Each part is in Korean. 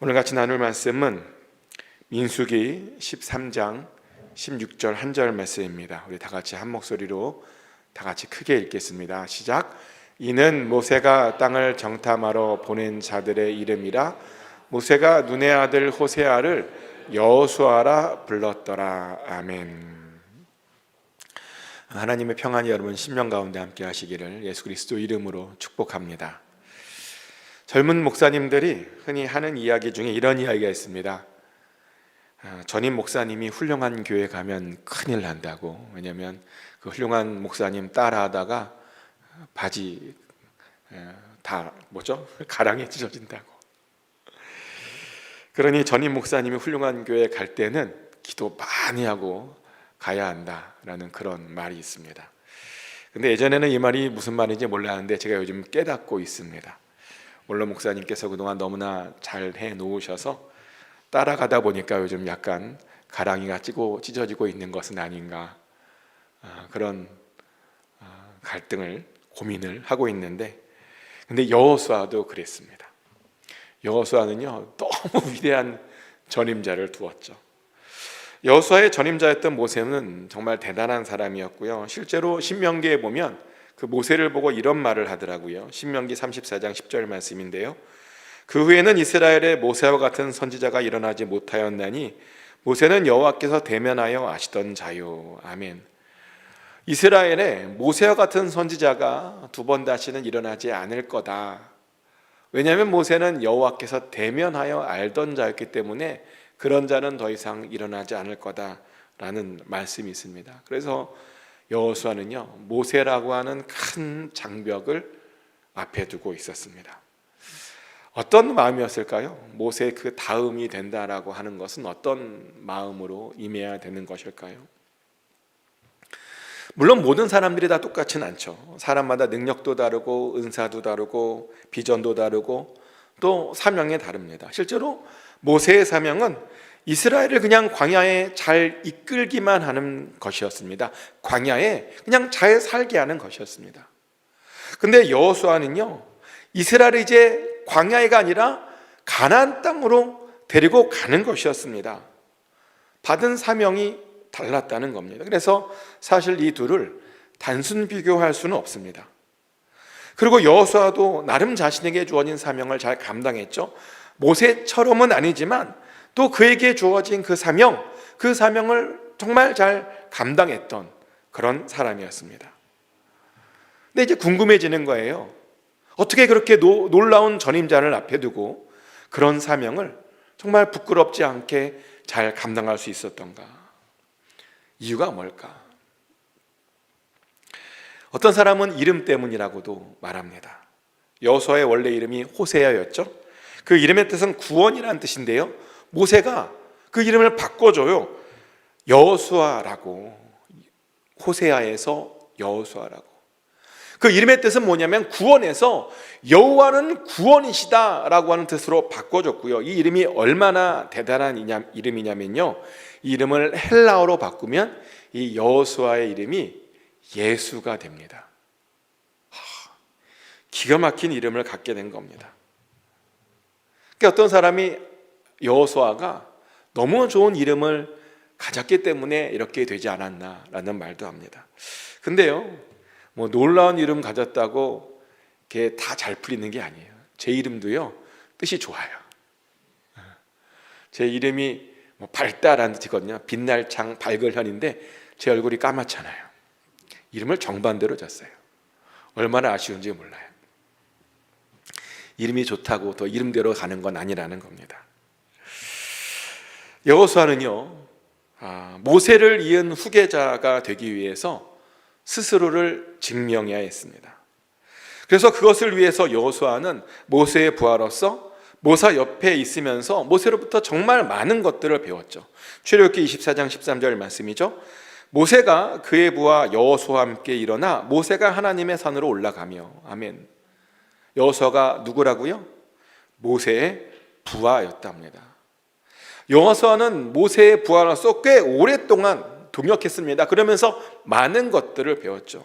오늘 같이 나눌 말씀은 민수기 13장 16절 한 절 말씀입니다. 우리 다 같이 한 목소리로 다 같이 크게 읽겠습니다. 시작. 이는 모세가 땅을 정탐하러 보낸 자들의 이름이라. 모세가 눈의 아들 호세아를 여호수아라 불렀더라. 아멘. 하나님의 평안이 여러분 심령 가운데 함께 하시기를 예수 그리스도 이름으로 축복합니다. 젊은 목사님들이 흔히 하는 이야기 중에 이런 이야기가 있습니다. 전임 목사님이 훌륭한 교회 가면 큰일 난다고. 왜냐하면 그 훌륭한 목사님 따라하다가 바지 다 가랑에 찢어진다고. 그러니 전임 목사님이 훌륭한 교회 갈 때는 기도 많이 하고 가야 한다라는 그런 말이 있습니다. 근데 예전에는 이 말이 무슨 말인지 몰랐는데 제가 요즘 깨닫고 있습니다. 물론 목사님께서 그동안 너무나 잘 해놓으셔서 따라가다 보니까 요즘 약간 가랑이가 찢어지고 있는 것은 아닌가, 그런 갈등을 고민을 하고 있는데, 근데 여호수아도 그랬습니다. 여호수아는요 너무 위대한 전임자를 두었죠. 여호수아의 전임자였던 모세는 정말 대단한 사람이었고요. 실제로 신명기에 보면 그 모세를 보고 이런 말을 하더라고요. 신명기 34장 10절 말씀인데요. 그 후에는 이스라엘에 모세와 같은 선지자가 일어나지 못하였나니 모세는 여호와께서 대면하여 아시던 자요. 아멘. 이스라엘에 모세와 같은 선지자가 두 번 다시는 일어나지 않을 거다. 왜냐하면 모세는 여호와께서 대면하여 알던 자였기 때문에 그런 자는 더 이상 일어나지 않을 거다라는 말씀이 있습니다. 그래서 여호수아는요 모세라고 하는 큰 장벽을 앞에 두고 있었습니다. 어떤 마음이었을까요? 모세 그 다음이 된다라고 하는 것은 어떤 마음으로 임해야 되는 것일까요? 물론 모든 사람들이 다 똑같진 않죠. 사람마다 능력도 다르고 은사도 다르고 비전도 다르고 또 사명이 다릅니다. 실제로 모세의 사명은 이스라엘을 그냥 광야에 잘 이끌기만 하는 것이었습니다. 광야에 그냥 잘 살게 하는 것이었습니다. 근데 여호수아는요 이스라엘이 이제 광야가 아니라 가나안 땅으로 데리고 가는 것이었습니다. 받은 사명이 달랐다는 겁니다. 그래서 사실 이 둘을 단순 비교할 수는 없습니다. 그리고 여호수아도 나름 자신에게 주어진 사명을 잘 감당했죠. 모세처럼은 아니지만 또 그에게 주어진 그 사명을 정말 잘 감당했던 그런 사람이었습니다. 근데 이제 궁금해지는 거예요. 어떻게 그렇게 놀라운 전임자를 앞에 두고 그런 사명을 정말 부끄럽지 않게 잘 감당할 수 있었던가? 이유가 뭘까? 어떤 사람은 이름 때문이라고도 말합니다. 여호수아의 원래 이름이 호세아였죠. 그 이름의 뜻은 구원이라는 뜻인데요, 모세가 그 이름을 바꿔줘요. 여호수아라고, 호세아에서 여호수아라고. 그 이름의 뜻은 뭐냐면 구원에서 여호와는 구원이시다라고 하는 뜻으로 바꿔줬고요. 이 이름이 얼마나 대단한 이름이냐면요, 이 이름을 헬라어로 바꾸면 이 여호수아의 이름이 예수가 됩니다. 기가 막힌 이름을 갖게 된 겁니다. 그러니까 어떤 사람이 여호수아가 너무 좋은 이름을 가졌기 때문에 이렇게 되지 않았나라는 말도 합니다. 근데요, 뭐 놀라운 이름 가졌다고 그게 다 잘 풀리는 게 아니에요. 제 이름도요 뜻이 좋아요. 제 이름이 뭐 밝다라는 뜻이거든요. 빛날 창 밝을 현인데 제 얼굴이 까맣잖아요. 이름을 정반대로 졌어요. 얼마나 아쉬운지 몰라요. 이름이 좋다고 또 이름대로 가는 건 아니라는 겁니다. 여호수아는요 모세를 이은 후계자가 되기 위해서 스스로를 증명해야 했습니다. 그래서 그것을 위해서 여호수아는 모세의 부하로서 모사 옆에 있으면서 모세로부터 정말 많은 것들을 배웠죠. 출애굽기 24장 13절 말씀이죠. 모세가 그의 부하 여호수아와 함께 일어나 모세가 하나님의 산으로 올라가며. 아멘. 여호수아가 누구라고요? 모세의 부하였답니다. 여호수아는 모세의 부하로서 꽤 오랫동안 동역했습니다. 그러면서 많은 것들을 배웠죠.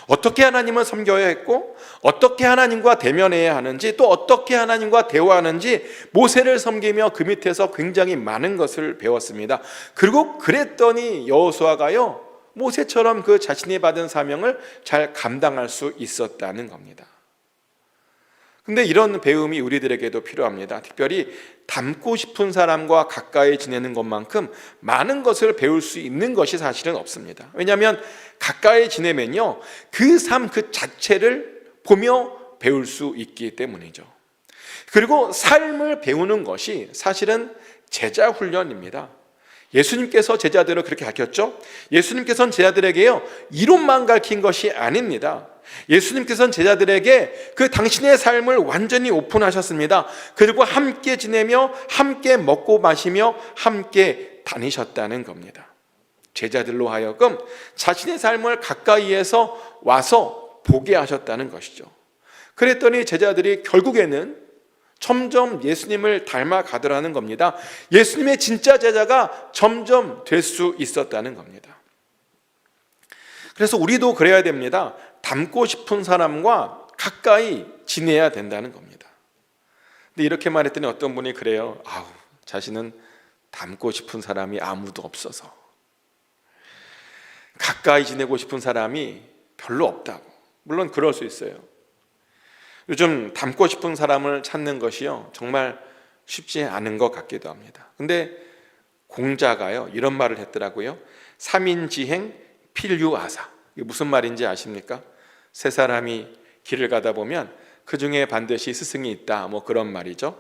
어떻게 하나님을 섬겨야 했고 어떻게 하나님과 대면해야 하는지 또 어떻게 하나님과 대화하는지 모세를 섬기며 그 밑에서 굉장히 많은 것을 배웠습니다. 그리고 그랬더니 여호수아가요 모세처럼 그 자신이 받은 사명을 잘 감당할 수 있었다는 겁니다. 근데 이런 배움이 우리들에게도 필요합니다. 특별히 닮고 싶은 사람과 가까이 지내는 것만큼 많은 것을 배울 수 있는 것이 사실은 없습니다. 왜냐하면 가까이 지내면요 그 삶 그 자체를 보며 배울 수 있기 때문이죠. 그리고 삶을 배우는 것이 사실은 제자 훈련입니다. 예수님께서 제자들을 그렇게 가르쳤죠. 예수님께서는 제자들에게요 이론만 가르친 것이 아닙니다. 예수님께서는 제자들에게 그 당신의 삶을 완전히 오픈하셨습니다. 그리고 함께 지내며 함께 먹고 마시며 함께 다니셨다는 겁니다. 제자들로 하여금 자신의 삶을 가까이에서 와서 보게 하셨다는 것이죠. 그랬더니 제자들이 결국에는 점점 예수님을 닮아가더라는 겁니다. 예수님의 진짜 제자가 점점 될 수 있었다는 겁니다. 그래서 우리도 그래야 됩니다. 닮고 싶은 사람과 가까이 지내야 된다는 겁니다. 근데 이렇게 말했더니 어떤 분이 그래요. 자신은 닮고 싶은 사람이 아무도 없어서 가까이 지내고 싶은 사람이 별로 없다고. 물론 그럴 수 있어요. 요즘 닮고 싶은 사람을 찾는 것이요 정말 쉽지 않은 것 같기도 합니다. 근데 공자가요 이런 말을 했더라고요. 삼인지행 필유아사. 이게 무슨 말인지 아십니까? 세 사람이 길을 가다 보면 그 중에 반드시 스승이 있다, 뭐 그런 말이죠.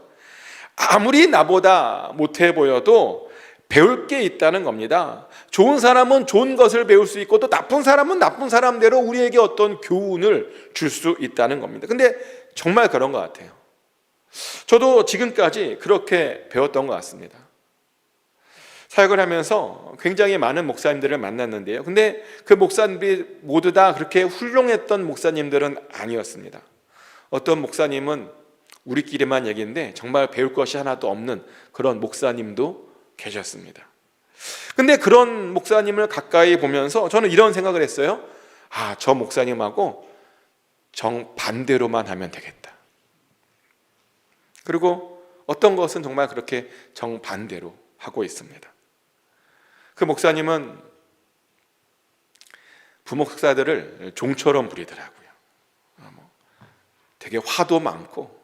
아무리 나보다 못해 보여도 배울 게 있다는 겁니다. 좋은 사람은 좋은 것을 배울 수 있고 또 나쁜 사람은 나쁜 사람대로 우리에게 어떤 교훈을 줄 수 있다는 겁니다. 근데 정말 그런 것 같아요. 저도 지금까지 그렇게 배웠던 것 같습니다. 사역을 하면서 굉장히 많은 목사님들을 만났는데요. 근데 그 목사님들이 모두 다 그렇게 훌륭했던 목사님들은 아니었습니다. 어떤 목사님은 우리끼리만 얘기인데 정말 배울 것이 하나도 없는 그런 목사님도 계셨습니다. 근데 그런 목사님을 가까이 보면서 저는 이런 생각을 했어요. 저 목사님하고 정반대로만 하면 되겠다. 그리고 어떤 것은 정말 그렇게 정반대로 하고 있습니다. 그 목사님은 부목사들을 종처럼 부리더라고요. 되게 화도 많고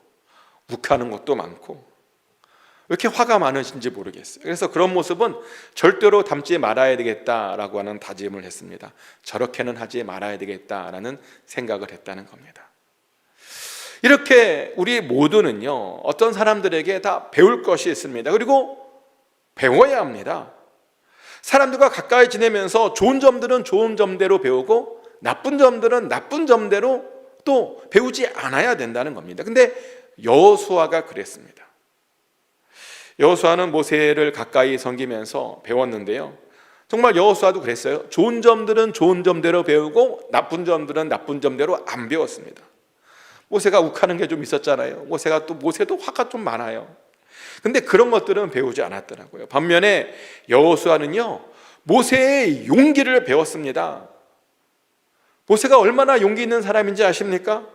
욱하는 것도 많고 왜 이렇게 화가 많으신지 모르겠어요. 그래서 그런 모습은 절대로 닮지 말아야 되겠다라고 하는 다짐을 했습니다. 저렇게는 하지 말아야 되겠다라는 생각을 했다는 겁니다. 이렇게 우리 모두는요 어떤 사람들에게 다 배울 것이 있습니다. 그리고 배워야 합니다. 사람들과 가까이 지내면서 좋은 점들은 좋은 점대로 배우고 나쁜 점들은 나쁜 점대로 또 배우지 않아야 된다는 겁니다. 근데 여호수아가 그랬습니다. 여호수아는 모세를 가까이 섬기면서 배웠는데요. 정말 여호수아도 그랬어요. 좋은 점들은 좋은 점대로 배우고 나쁜 점들은 나쁜 점대로 안 배웠습니다. 모세가 욱하는 게 좀 있었잖아요. 모세도 화가 좀 많아요. 근데 그런 것들은 배우지 않았더라고요. 반면에 여호수아는요 모세의 용기를 배웠습니다. 모세가 얼마나 용기 있는 사람인지 아십니까?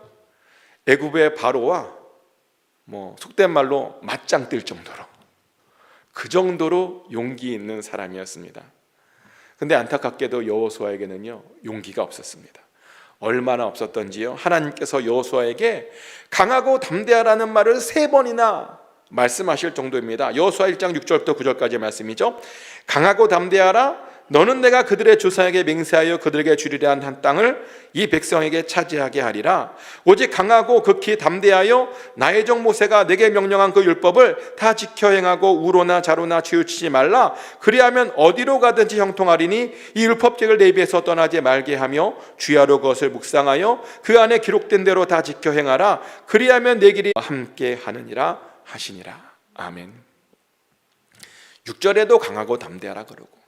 애굽의 바로와 속된 말로 맞짱 뜰 정도로 그 정도로 용기 있는 사람이었습니다. 근데 안타깝게도 여호수아에게는요 용기가 없었습니다. 얼마나 없었던지요. 하나님께서 여호수아에게 강하고 담대하라는 말을 3번이나 말씀하실 정도입니다. 여호수아 1장 6절부터 9절까지 말씀이죠. 강하고 담대하라. 너는 내가 그들의 조상에게 맹세하여 그들에게 주리라 한 땅을 이 백성에게 차지하게 하리라. 오직 강하고 극히 담대하여 나의 종 모세가 내게 명령한 그 율법을 다 지켜 행하고 우로나 자로나 치우치지 말라. 그리하면 어디로 가든지 형통하리니 이 율법책을 내 입에서 떠나지 말게 하며 주야로 그것을 묵상하여 그 안에 기록된 대로 다 지켜 행하라. 그리하면 내 길이 함께 하느니라 하시니라. 아멘. 6절에도 강하고 담대하라 그러고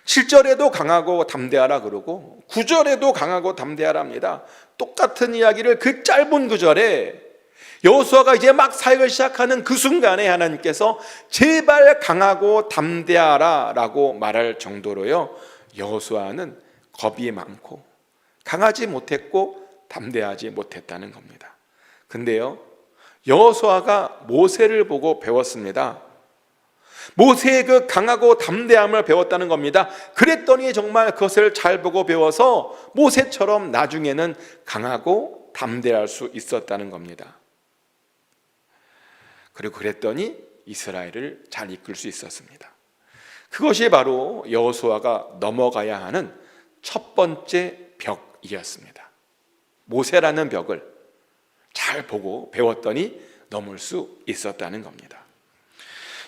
7절에도 강하고 담대하라 그러고 9절에도 강하고 담대하라 합니다. 똑같은 이야기를 그 짧은 구절에 여호수아가 이제 막 사역을 시작하는 그 순간에 하나님께서 제발 강하고 담대하라 라고 말할 정도로요 여호수아는 겁이 많고 강하지 못했고 담대하지 못했다는 겁니다. 근데요, 여호수아가 모세를 보고 배웠습니다. 모세의 그 강하고 담대함을 배웠다는 겁니다. 그랬더니 정말 그것을 잘 보고 배워서 모세처럼 나중에는 강하고 담대할 수 있었다는 겁니다. 그리고 그랬더니 이스라엘을 잘 이끌 수 있었습니다. 그것이 바로 여호수아가 넘어가야 하는 첫 번째 벽이었습니다. 모세라는 벽을 잘 보고 배웠더니 넘을 수 있었다는 겁니다.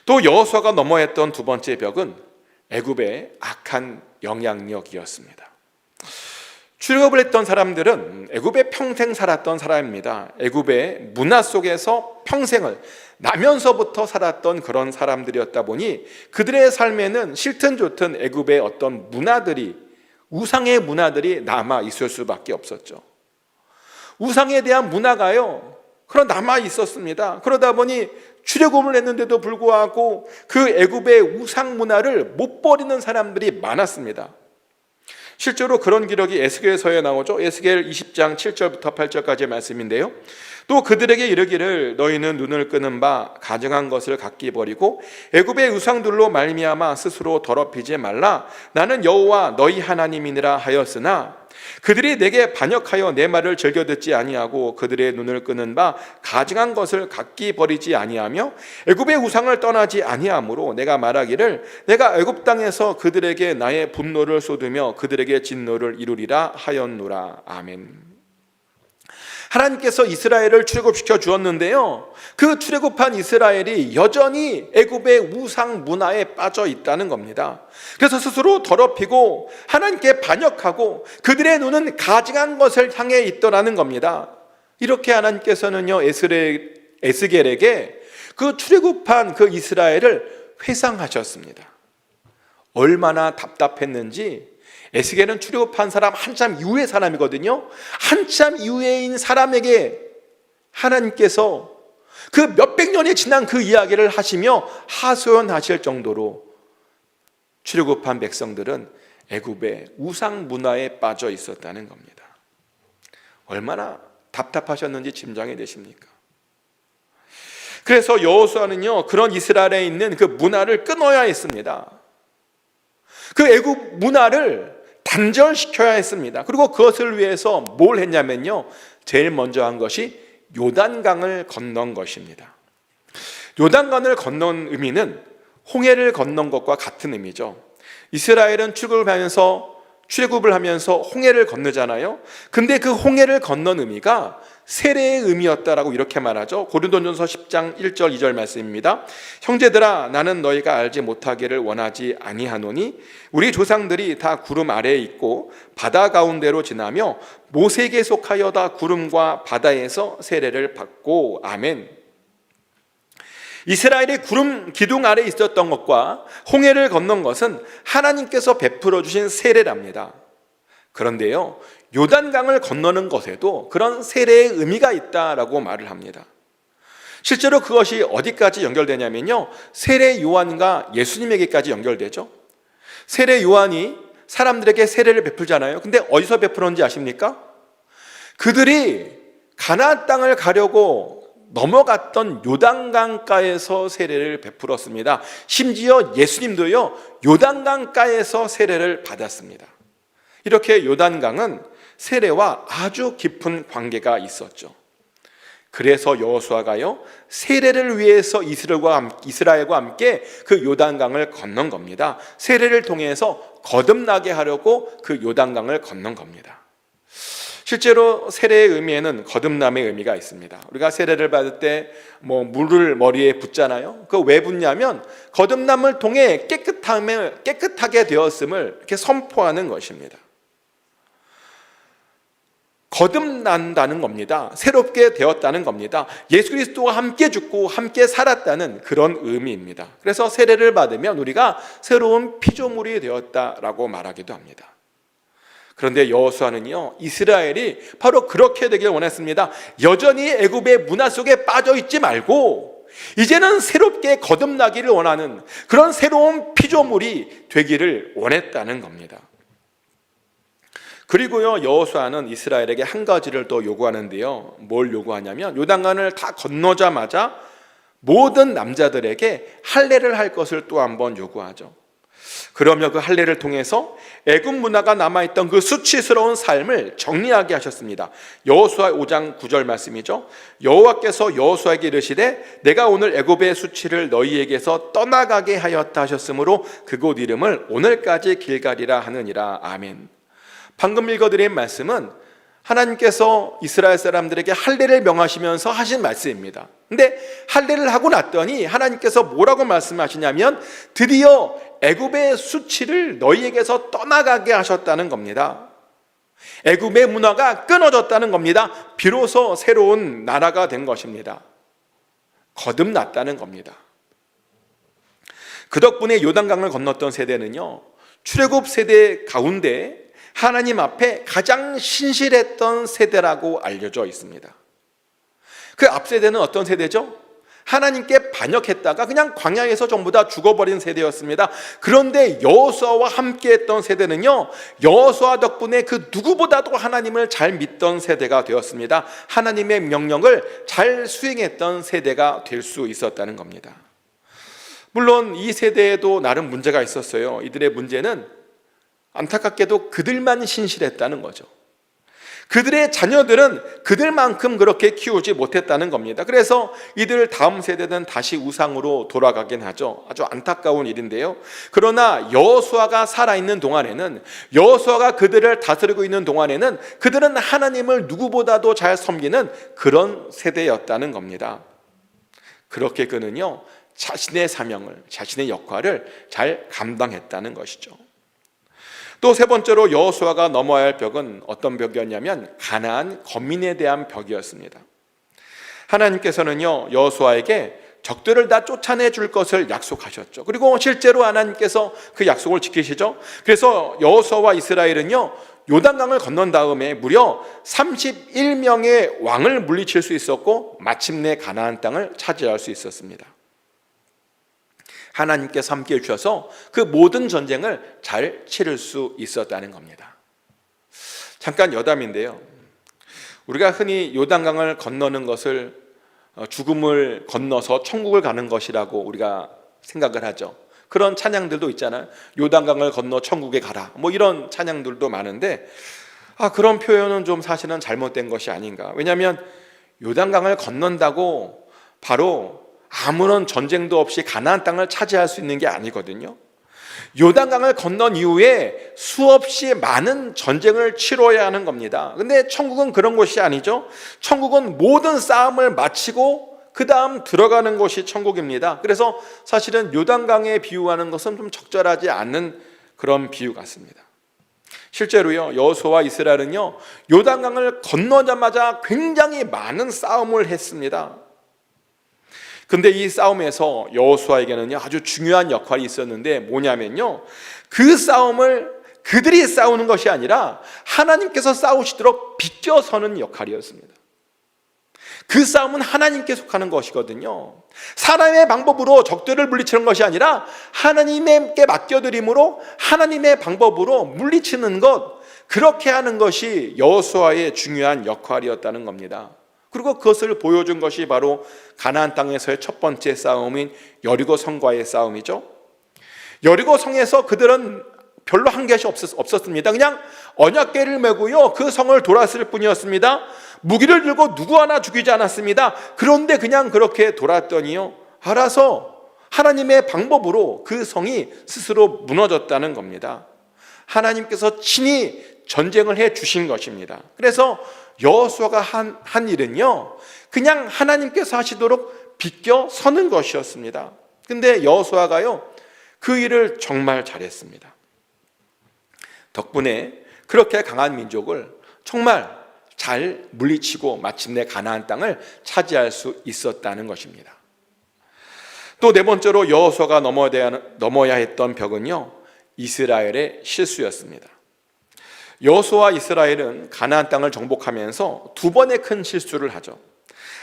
또 여호수아가 넘어야 했던 두 번째 벽은 애굽의 악한 영향력이었습니다. 출애굽을 했던 사람들은 애굽에 평생 살았던 사람입니다. 애굽의 문화 속에서 평생을 나면서부터 살았던 그런 사람들이었다 보니 그들의 삶에는 싫든 좋든 애굽의 어떤 문화들이, 우상의 문화들이 남아 있을 수밖에 없었죠. 우상에 대한 문화가요, 그런 남아 있었습니다. 그러다 보니 출애굽을 했는데도 불구하고 그 애굽의 우상 문화를 못 버리는 사람들이 많았습니다. 실제로 그런 기록이 에스겔서에 나오죠. 에스겔 20장 7절부터 8절까지의 말씀인데요. 또 그들에게 이르기를 너희는 눈을 끄는 바 가증한 것을 각기 버리고 애굽의 우상들로 말미암아 스스로 더럽히지 말라. 나는 여호와 너희 하나님이니라 하였으나 그들이 내게 반역하여 내 말을 즐겨 듣지 아니하고 그들의 눈을 끄는 바 가증한 것을 각기 버리지 아니하며 애굽의 우상을 떠나지 아니하므로 내가 말하기를 내가 애굽 땅에서 그들에게 나의 분노를 쏟으며 그들에게 진노를 이루리라 하였노라. 아멘. 하나님께서 이스라엘을 출애굽시켜 주었는데요, 그 출애굽한 이스라엘이 여전히 애굽의 우상 문화에 빠져 있다는 겁니다. 그래서 스스로 더럽히고 하나님께 반역하고 그들의 눈은 가증한 것을 향해 있더라는 겁니다. 이렇게 하나님께서는요, 에스겔에게 그 출애굽한 그 이스라엘을 회상하셨습니다. 얼마나 답답했는지. 에스겔은 출애굽한 사람 한참 이후의 사람이거든요. 한참 이후인 사람에게 하나님께서 그 몇백 년이 지난 그 이야기를 하시며 하소연하실 정도로 출애굽한 백성들은 애굽의 우상 문화에 빠져 있었다는 겁니다. 얼마나 답답하셨는지 짐작이 되십니까? 그래서 여호수아는요, 그런 이스라엘에 있는 그 문화를 끊어야 했습니다. 그 애굽 문화를 단절시켜야 했습니다. 그리고 그것을 위해서 뭘 했냐면요, 제일 먼저 한 것이 요단강을 건넌 것입니다. 요단강을 건넌 의미는 홍해를 건넌 것과 같은 의미죠. 이스라엘은 출애굽을 하면서 홍해를 건너잖아요. 근데 그 홍해를 건넌 의미가 세례의 의미였다라고 이렇게 말하죠. 고린도전서 10장 1절 2절 말씀입니다. 형제들아, 나는 너희가 알지 못하기를 원하지 아니하노니 우리 조상들이 다 구름 아래에 있고 바다 가운데로 지나며 모세에게 속하여 다 구름과 바다에서 세례를 받고. 아멘. 이스라엘이 구름 기둥 아래에 있었던 것과 홍해를 건넌 것은 하나님께서 베풀어 주신 세례랍니다. 그런데요, 요단강을 건너는 것에도 그런 세례의 의미가 있다라고 말을 합니다. 실제로 그것이 어디까지 연결되냐면요, 세례 요한과 예수님에게까지 연결되죠. 세례 요한이 사람들에게 세례를 베풀잖아요. 근데 어디서 베풀었는지 아십니까? 그들이 가나안 땅을 가려고 넘어갔던 요단강가에서 세례를 베풀었습니다. 심지어 예수님도요, 요단강가에서 세례를 받았습니다. 이렇게 요단강은 세례와 아주 깊은 관계가 있었죠. 그래서 여호수아가요, 세례를 위해서 이스라엘과 함께 그 요단강을 건넌 겁니다. 세례를 통해서 거듭나게 하려고 그 요단강을 건넌 겁니다. 실제로 세례의 의미에는 거듭남의 의미가 있습니다. 우리가 세례를 받을 때 물을 머리에 붓잖아요. 그 왜 붓냐면 거듭남을 통해 깨끗하게 되었음을 이렇게 선포하는 것입니다. 거듭난다는 겁니다. 새롭게 되었다는 겁니다. 예수 그리스도와 함께 죽고 함께 살았다는 그런 의미입니다. 그래서 세례를 받으면 우리가 새로운 피조물이 되었다라고 말하기도 합니다. 그런데 여호수아는요, 이스라엘이 바로 그렇게 되길 원했습니다. 여전히 애굽의 문화 속에 빠져 있지 말고 이제는 새롭게 거듭나기를 원하는 그런 새로운 피조물이 되기를 원했다는 겁니다. 그리고요, 여호수아는 이스라엘에게 한 가지를 더 요구하는데요. 뭘 요구하냐면 요단강을 다 건너자마자 모든 남자들에게 할례를 할 것을 또 한번 요구하죠. 그러며 그 할례를 통해서 애굽 문화가 남아있던 그 수치스러운 삶을 정리하게 하셨습니다. 여호수아 5장 9절 말씀이죠. 여호와께서 여호수아에게 이르시되 내가 오늘 애굽의 수치를 너희에게서 떠나가게 하였다 하셨으므로 그곳 이름을 오늘까지 길갈이라 하느니라. 아멘. 방금 읽어드린 말씀은 하나님께서 이스라엘 사람들에게 할례를 명하시면서 하신 말씀입니다. 근데 할례를 하고 났더니 하나님께서 뭐라고 말씀하시냐면 드디어 애굽의 수치를 너희에게서 떠나가게 하셨다는 겁니다. 애굽의 문화가 끊어졌다는 겁니다. 비로소 새로운 나라가 된 것입니다. 거듭났다는 겁니다. 그 덕분에 요단강을 건넜던 세대는요, 출애굽 세대 가운데 하나님 앞에 가장 신실했던 세대라고 알려져 있습니다. 그 앞 세대는 어떤 세대죠? 하나님께 반역했다가 그냥 광야에서 전부 다 죽어버린 세대였습니다. 그런데 여호수아와 함께했던 세대는요, 여호수아 덕분에 그 누구보다도 하나님을 잘 믿던 세대가 되었습니다. 하나님의 명령을 잘 수행했던 세대가 될 수 있었다는 겁니다. 물론 이 세대에도 나름 문제가 있었어요. 이들의 문제는 안타깝게도 그들만 신실했다는 거죠. 그들의 자녀들은 그들만큼 그렇게 키우지 못했다는 겁니다. 그래서 이들 다음 세대는 다시 우상으로 돌아가긴 하죠. 아주 안타까운 일인데요. 그러나 여호수아가 살아있는 동안에는, 여호수아가 그들을 다스리고 있는 동안에는 그들은 하나님을 누구보다도 잘 섬기는 그런 세대였다는 겁니다. 그렇게 그는요, 자신의 사명을, 자신의 역할을 잘 감당했다는 것이죠. 또 세 번째로 여호수아가 넘어야 할 벽은 어떤 벽이었냐면 가나안 거민에 대한 벽이었습니다. 하나님께서는요, 여호수아에게 적들을 다 쫓아내 줄 것을 약속하셨죠. 그리고 실제로 하나님께서 그 약속을 지키시죠. 그래서 여호수아와 이스라엘은요, 요단강을 건넌 다음에 무려 31명의 왕을 물리칠 수 있었고 마침내 가나안 땅을 차지할 수 있었습니다. 하나님께서 함께 해주셔서 그 모든 전쟁을 잘 치를 수 있었다는 겁니다. 잠깐 여담인데요, 우리가 흔히 요단강을 건너는 것을 죽음을 건너서 천국을 가는 것이라고 우리가 생각을 하죠. 그런 찬양들도 있잖아요. 요단강을 건너 천국에 가라, 뭐 이런 찬양들도 많은데, 그런 표현은 좀 사실은 잘못된 것이 아닌가. 왜냐하면 요단강을 건넌다고 바로 아무런 전쟁도 없이 가나안 땅을 차지할 수 있는 게 아니거든요. 요단강을 건넌 이후에 수없이 많은 전쟁을 치러야 하는 겁니다. 근데 천국은 그런 곳이 아니죠. 천국은 모든 싸움을 마치고 그 다음 들어가는 곳이 천국입니다. 그래서 사실은 요단강에 비유하는 것은 좀 적절하지 않는 그런 비유 같습니다. 실제로요, 여호수아와 이스라엘은요, 요단강을 건너자마자 굉장히 많은 싸움을 했습니다. 근데 이 싸움에서 여호수아에게는요, 아주 중요한 역할이 있었는데 뭐냐면요, 그 싸움을 그들이 싸우는 것이 아니라 하나님께서 싸우시도록 비껴서는 역할이었습니다. 그 싸움은 하나님께 속하는 것이거든요. 사람의 방법으로 적들을 물리치는 것이 아니라 하나님께 맡겨드림으로 하나님의 방법으로 물리치는 것, 그렇게 하는 것이 여호수아의 중요한 역할이었다는 겁니다. 그리고 그것을 보여준 것이 바로 가나안 땅에서의 첫 번째 싸움인 여리고 성과의 싸움이죠. 여리고 성에서 그들은 별로 한 것이 없었습니다. 그냥 언약궤를 메고요, 그 성을 돌았을 뿐이었습니다. 무기를 들고 누구 하나 죽이지 않았습니다. 그런데 그냥 그렇게 돌았더니요, 알아서 하나님의 방법으로 그 성이 스스로 무너졌다는 겁니다. 하나님께서 친히 전쟁을 해 주신 것입니다. 그래서 여호수아가 한 일은요, 그냥 하나님께서 하시도록 비껴 서는 것이었습니다. 근데 여호수아가요, 그 일을 정말 잘했습니다. 덕분에 그렇게 강한 민족을 정말 잘 물리치고 마침내 가나안 땅을 차지할 수 있었다는 것입니다. 또 네 번째로 여호수아가 넘어야 했던 벽은요, 이스라엘의 실수였습니다. 여호수아와 이스라엘은 가나안 땅을 정복하면서 두 번의 큰 실수를 하죠.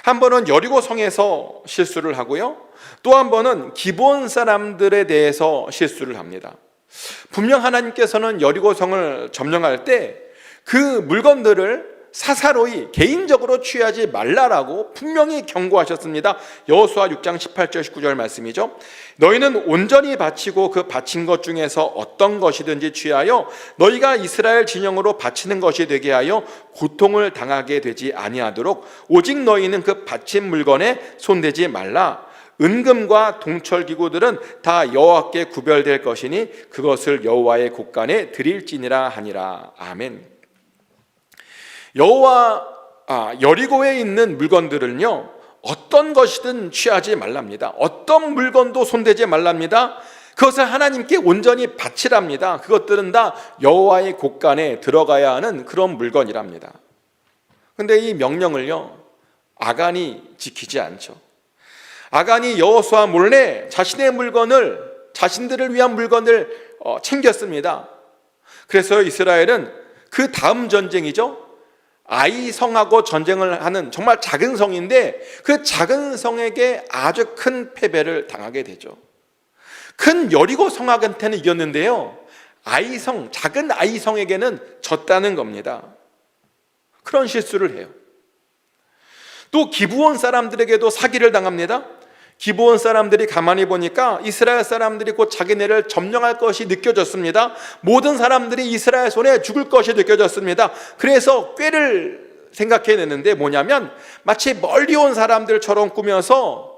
한 번은 여리고 성에서 실수를 하고요, 또 한 번은 기브온 사람들에 대해서 실수를 합니다. 분명 하나님께서는 여리고 성을 점령할 때 그 물건들을 사사로이 개인적으로 취하지 말라라고 분명히 경고하셨습니다. 여호수아 6장 18절 19절 말씀이죠. 너희는 온전히 바치고 그 바친 것 중에서 어떤 것이든지 취하여 너희가 이스라엘 진영으로 바치는 것이 되게 하여 고통을 당하게 되지 아니하도록 오직 너희는 그 바친 물건에 손대지 말라. 은금과 동철 기구들은 다 여호와께 구별될 것이니 그것을 여호와의 곳간에 드릴지니라 하니라. 아멘. 여리고에 있는 물건들은요, 어떤 것이든 취하지 말랍니다. 어떤 물건도 손대지 말랍니다. 그것을 하나님께 온전히 바치랍니다. 그것들은 다 여호와의 곳간에 들어가야 하는 그런 물건이랍니다. 근데 이 명령을요, 아간이 지키지 않죠. 아간이 여호수아 몰래 자신들을 위한 물건을 챙겼습니다. 그래서 이스라엘은 그 다음 전쟁이죠, 아이성하고 전쟁을 하는 정말 작은 성인데 그 작은 성에게 아주 큰 패배를 당하게 되죠. 큰 여리고 성한테는 이겼는데요, 작은 아이성에게는 졌다는 겁니다. 그런 실수를 해요. 또 기브온 사람들에게도 사기를 당합니다. 기브온 사람들이 가만히 보니까 이스라엘 사람들이 곧 자기네를 점령할 것이 느껴졌습니다. 모든 사람들이 이스라엘 손에 죽을 것이 느껴졌습니다. 그래서 꾀를 생각해내는데 뭐냐면, 마치 멀리 온 사람들처럼 꾸며서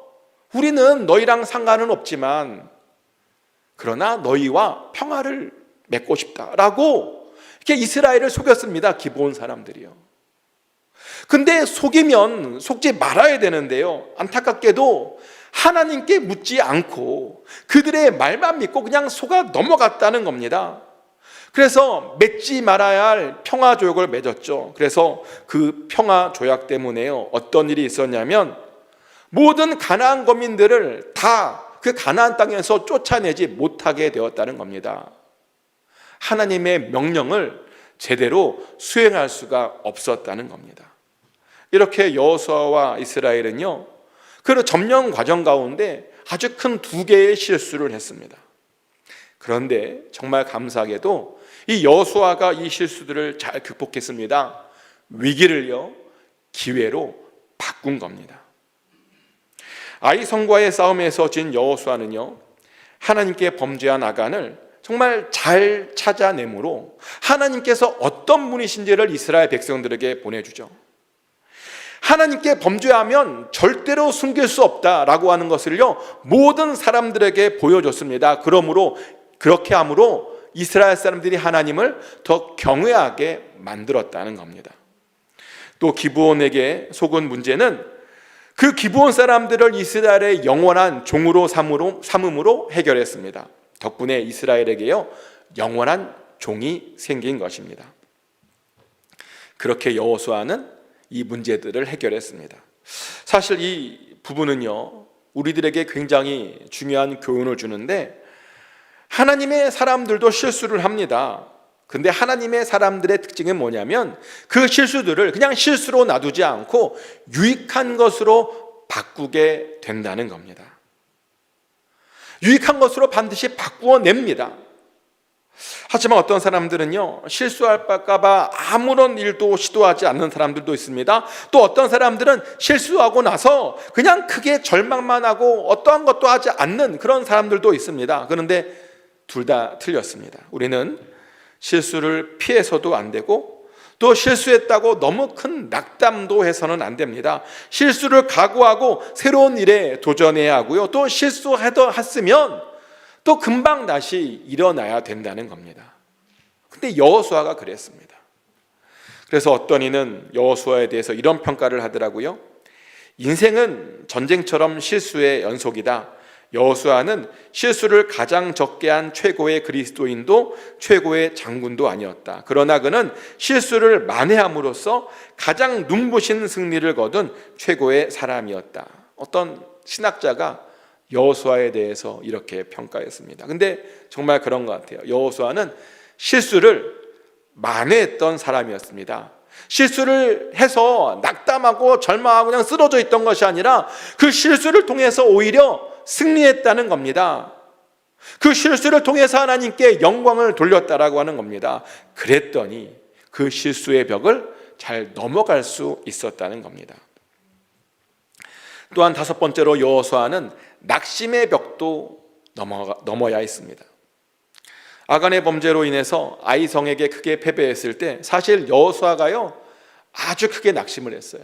우리는 너희랑 상관은 없지만 그러나 너희와 평화를 맺고 싶다라고 이렇게 이스라엘을 속였습니다. 기브온 사람들이요. 근데 속이면 속지 말아야 되는데요, 안타깝게도 하나님께 묻지 않고 그들의 말만 믿고 그냥 속아 넘어갔다는 겁니다. 그래서 맺지 말아야 할 평화 조약을 맺었죠. 그래서 그 평화 조약 때문에요, 어떤 일이 있었냐면 모든 가나안 거민들을 다 그 가나안 땅에서 쫓아내지 못하게 되었다는 겁니다. 하나님의 명령을 제대로 수행할 수가 없었다는 겁니다. 이렇게 여호수아와 이스라엘은요, 그 점령 과정 가운데 아주 큰 두 개의 실수를 했습니다. 그런데 정말 감사하게도 이 여호수아가 이 실수들을 잘 극복했습니다. 위기를요, 기회로 바꾼 겁니다. 아이성과의 싸움에서 진 여호수아는요, 하나님께 범죄한 아간을 정말 잘 찾아내므로 하나님께서 어떤 분이신지를 이스라엘 백성들에게 보내주죠. 하나님께 범죄하면 절대로 숨길 수 없다라고 하는 것을요, 모든 사람들에게 보여줬습니다. 그러므로 그렇게 함으로 이스라엘 사람들이 하나님을 더 경외하게 만들었다는 겁니다. 또 기브온에게 속은 문제는 그 기브온 사람들을 이스라엘의 영원한 종으로 삼음으로 해결했습니다. 덕분에 이스라엘에게요, 영원한 종이 생긴 것입니다. 그렇게 여호수아는 이 문제들을 해결했습니다. 사실 이 부분은요, 우리들에게 굉장히 중요한 교훈을 주는데, 하나님의 사람들도 실수를 합니다. 근데 하나님의 사람들의 특징은 뭐냐면 그 실수들을 그냥 실수로 놔두지 않고 유익한 것으로 바꾸게 된다는 겁니다. 유익한 것으로 반드시 바꾸어 냅니다. 하지만 어떤 사람들은요, 실수할까 봐 아무런 일도 시도하지 않는 사람들도 있습니다. 또 어떤 사람들은 실수하고 나서 그냥 크게 절망만 하고 어떠한 것도 하지 않는 그런 사람들도 있습니다. 그런데 둘 다 틀렸습니다. 우리는 실수를 피해서도 안 되고 또 실수했다고 너무 큰 낙담도 해서는 안 됩니다. 실수를 각오하고 새로운 일에 도전해야 하고요, 또 실수했으면 또 금방 다시 일어나야 된다는 겁니다. 근데 여호수아가 그랬습니다. 그래서 어떤 이는 여호수아에 대해서 이런 평가를 하더라고요. 인생은 전쟁처럼 실수의 연속이다. 여호수아는 실수를 가장 적게 한 최고의 그리스도인도 최고의 장군도 아니었다. 그러나 그는 실수를 만회함으로써 가장 눈부신 승리를 거둔 최고의 사람이었다. 어떤 신학자가 여호수아에 대해서 이렇게 평가했습니다. 근데 정말 그런 것 같아요. 여호수아는 실수를 만회했던 사람이었습니다. 실수를 해서 낙담하고 절망하고 그냥 쓰러져 있던 것이 아니라 그 실수를 통해서 오히려 승리했다는 겁니다. 그 실수를 통해서 하나님께 영광을 돌렸다라고 하는 겁니다. 그랬더니 그 실수의 벽을 잘 넘어갈 수 있었다는 겁니다. 또한 다섯 번째로 여호수아는 낙심의 벽도 넘어야 했습니다. 아간의 범죄로 인해서 아이 성에게 크게 패배했을 때 사실 여호수아가요 아주 크게 낙심을 했어요.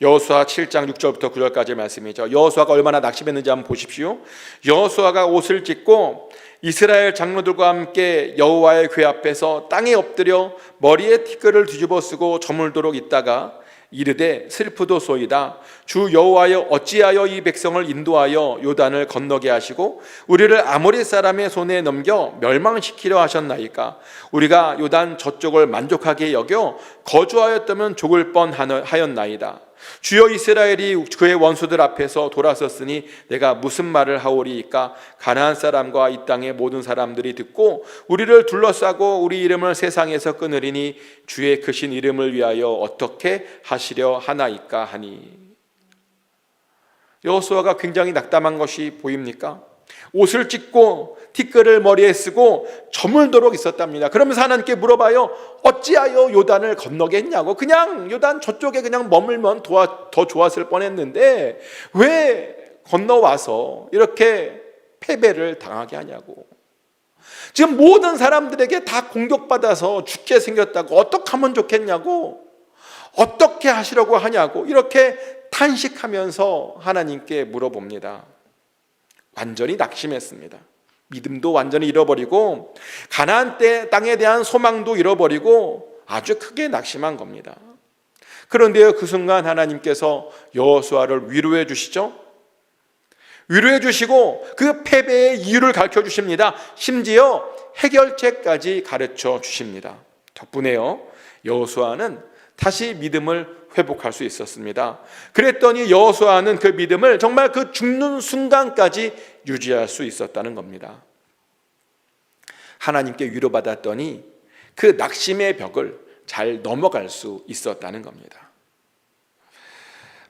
여호수아 7장 6절부터 9절까지 말씀이죠. 여호수아가 얼마나 낙심했는지 한번 보십시오. 여호수아가 옷을 찢고 이스라엘 장로들과 함께 여호와의 궤 앞에서 땅에 엎드려 머리에 티끌을 뒤집어 쓰고 저물도록 있다가 이르되 슬프도소이다. 주 여호와여 어찌하여 이 백성을 인도하여 요단을 건너게 하시고 우리를 아모리 사람의 손에 넘겨 멸망시키려 하셨나이까. 우리가 요단 저쪽을 만족하게 여겨 거주하였다면 죽을 뻔하였나이다. 주여 이스라엘이 그의 원수들 앞에서 돌아섰으니 내가 무슨 말을 하오리이까. 가나안 사람과 이 땅의 모든 사람들이 듣고 우리를 둘러싸고 우리 이름을 세상에서 끊으리니 주의 크신 이름을 위하여 어떻게 하시려 하나이까 하니. 여호수아가 굉장히 낙담한 것이 보입니까? 옷을 찢고 티끌을 머리에 쓰고 저물도록 있었답니다. 그러면서 하나님께 물어봐요. 어찌하여 요단을 건너게 했냐고. 그냥 요단 저쪽에 그냥 머물면 더 좋았을 뻔했는데 왜 건너와서 이렇게 패배를 당하게 하냐고. 지금 모든 사람들에게 다 공격받아서 죽게 생겼다고. 어떻게 하면 좋겠냐고. 어떻게 하시려고 하냐고. 이렇게 탄식하면서 하나님께 물어봅니다. 완전히 낙심했습니다. 믿음도 완전히 잃어버리고 가나안 땅에 대한 소망도 잃어버리고 아주 크게 낙심한 겁니다. 그런데요, 그 순간 하나님께서 여호수아를 위로해 주시죠. 위로해 주시고 그 패배의 이유를 가르쳐 주십니다. 심지어 해결책까지 가르쳐 주십니다. 덕분에요 여호수아는 다시 믿음을 회복할 수 있었습니다. 그랬더니 여호수아는 그 믿음을 정말 그 죽는 순간까지 유지할 수 있었다는 겁니다. 하나님께 위로받았더니 그 낙심의 벽을 잘 넘어갈 수 있었다는 겁니다.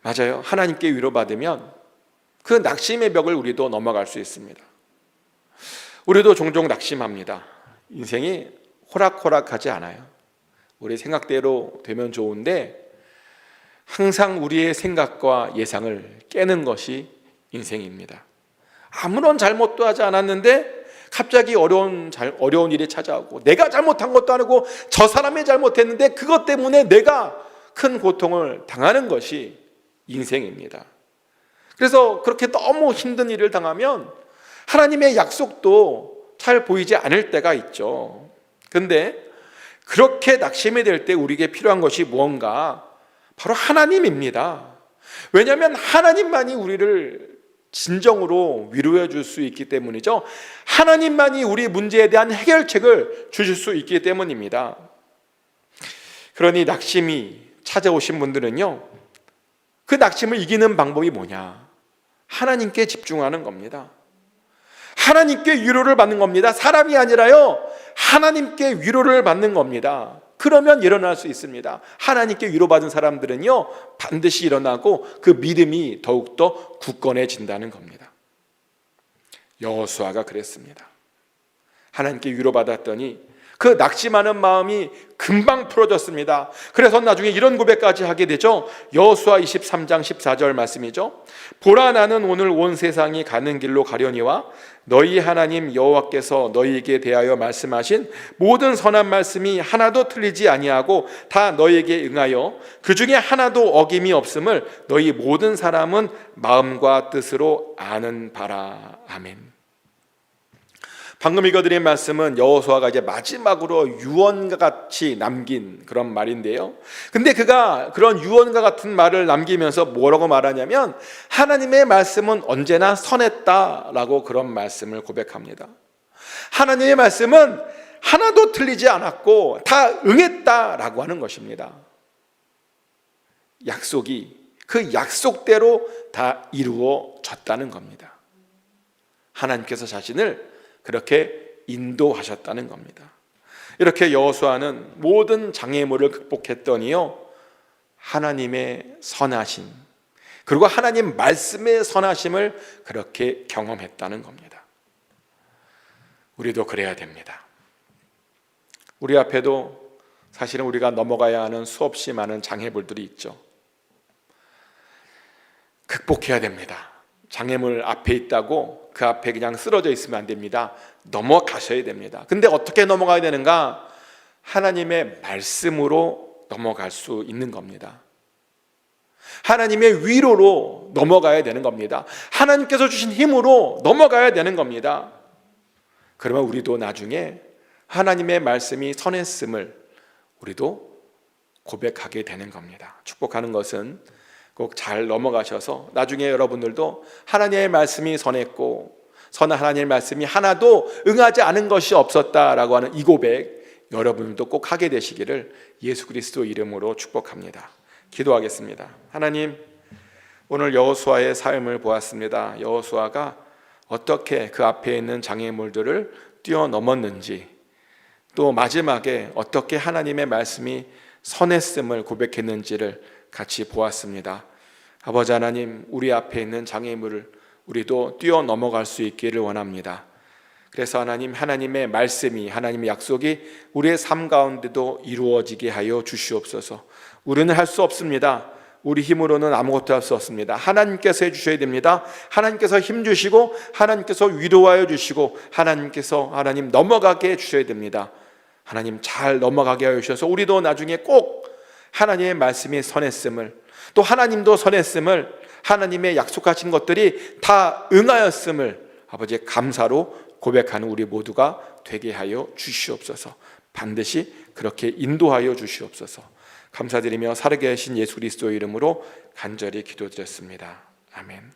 맞아요. 하나님께 위로받으면 그 낙심의 벽을 우리도 넘어갈 수 있습니다. 우리도 종종 낙심합니다. 인생이 호락호락하지 않아요. 우리 생각대로 되면 좋은데 항상 우리의 생각과 예상을 깨는 것이 인생입니다. 아무런 잘못도 하지 않았는데 갑자기 어려운 일이 찾아오고 내가 잘못한 것도 아니고 저 사람이 잘못했는데 그것 때문에 내가 큰 고통을 당하는 것이 인생입니다. 그래서 그렇게 너무 힘든 일을 당하면 하나님의 약속도 잘 보이지 않을 때가 있죠. 근데 그렇게 낙심이 될 때 우리에게 필요한 것이 무언가? 바로 하나님입니다. 왜냐하면 하나님만이 우리를 진정으로 위로해 줄 수 있기 때문이죠. 하나님만이 우리 문제에 대한 해결책을 주실 수 있기 때문입니다. 그러니 낙심이 찾아오신 분들은요, 그 낙심을 이기는 방법이 뭐냐? 하나님께 집중하는 겁니다. 하나님께 위로를 받는 겁니다. 사람이 아니라요, 하나님께 위로를 받는 겁니다. 그러면 일어날 수 있습니다. 하나님께 위로받은 사람들은요 반드시 일어나고 그 믿음이 더욱더 굳건해진다는 겁니다. 여호수아가 그랬습니다. 하나님께 위로받았더니 그 낙심하는 마음이 금방 풀어졌습니다. 그래서 나중에 이런 고백까지 하게 되죠. 여호수아 23장 14절 말씀이죠. 보라, 나는 오늘 온 세상이 가는 길로 가려니와 너희 하나님 여호와께서 너희에게 대하여 말씀하신 모든 선한 말씀이 하나도 틀리지 아니하고 다 너희에게 응하여 그 중에 하나도 어김이 없음을 너희 모든 사람은 마음과 뜻으로 아는 바라. 아멘. 방금 읽어드린 말씀은 여호수아가 이제 마지막으로 유언과 같이 남긴 그런 말인데요. 근데 그가 그런 유언과 같은 말을 남기면서 뭐라고 말하냐면 하나님의 말씀은 언제나 선했다라고 그런 말씀을 고백합니다. 하나님의 말씀은 하나도 틀리지 않았고 다 응했다라고 하는 것입니다. 약속이 그 약속대로 다 이루어졌다는 겁니다. 하나님께서 자신을 그렇게 인도하셨다는 겁니다. 이렇게 여호수아는 모든 장애물을 극복했더니요 하나님의 선하심 그리고 하나님 말씀의 선하심을 그렇게 경험했다는 겁니다. 우리도 그래야 됩니다. 우리 앞에도 사실은 우리가 넘어가야 하는 수없이 많은 장애물들이 있죠. 극복해야 됩니다. 장애물 앞에 있다고 그 앞에 그냥 쓰러져 있으면 안 됩니다. 넘어가셔야 됩니다. 근데 어떻게 넘어가야 되는가? 하나님의 말씀으로 넘어갈 수 있는 겁니다. 하나님의 위로로 넘어가야 되는 겁니다. 하나님께서 주신 힘으로 넘어가야 되는 겁니다. 그러면 우리도 나중에 하나님의 말씀이 선했음을 우리도 고백하게 되는 겁니다. 축복하는 것은 꼭 잘 넘어가셔서 나중에 여러분들도 하나님의 말씀이 선했고 선한 하나님의 말씀이 하나도 응하지 않은 것이 없었다라고 하는 이 고백 여러분들도 꼭 하게 되시기를 예수 그리스도 이름으로 축복합니다. 기도하겠습니다. 하나님, 오늘 여호수아의 삶을 보았습니다. 여호수아가 어떻게 그 앞에 있는 장애물들을 뛰어넘었는지, 또 마지막에 어떻게 하나님의 말씀이 선했음을 고백했는지를 같이 보았습니다. 아버지 하나님, 우리 앞에 있는 장애물을 우리도 뛰어넘어갈 수 있기를 원합니다. 그래서 하나님, 하나님의 말씀이, 하나님의 약속이 우리의 삶 가운데도 이루어지게 하여 주시옵소서. 우리는 할 수 없습니다. 우리 힘으로는 아무것도 할 수 없습니다. 하나님께서 해주셔야 됩니다. 하나님께서 힘 주시고 하나님께서 위로하여 주시고 하나님 넘어가게 해주셔야 됩니다. 하나님 잘 넘어가게 하여 주셔서 우리도 나중에 꼭 하나님의 말씀이 선했음을, 또 하나님도 선했음을, 하나님의 약속하신 것들이 다 응하였음을 아버지의 감사로 고백하는 우리 모두가 되게 하여 주시옵소서. 반드시 그렇게 인도하여 주시옵소서. 감사드리며 살아계신 예수 그리스도의 이름으로 간절히 기도드렸습니다. 아멘.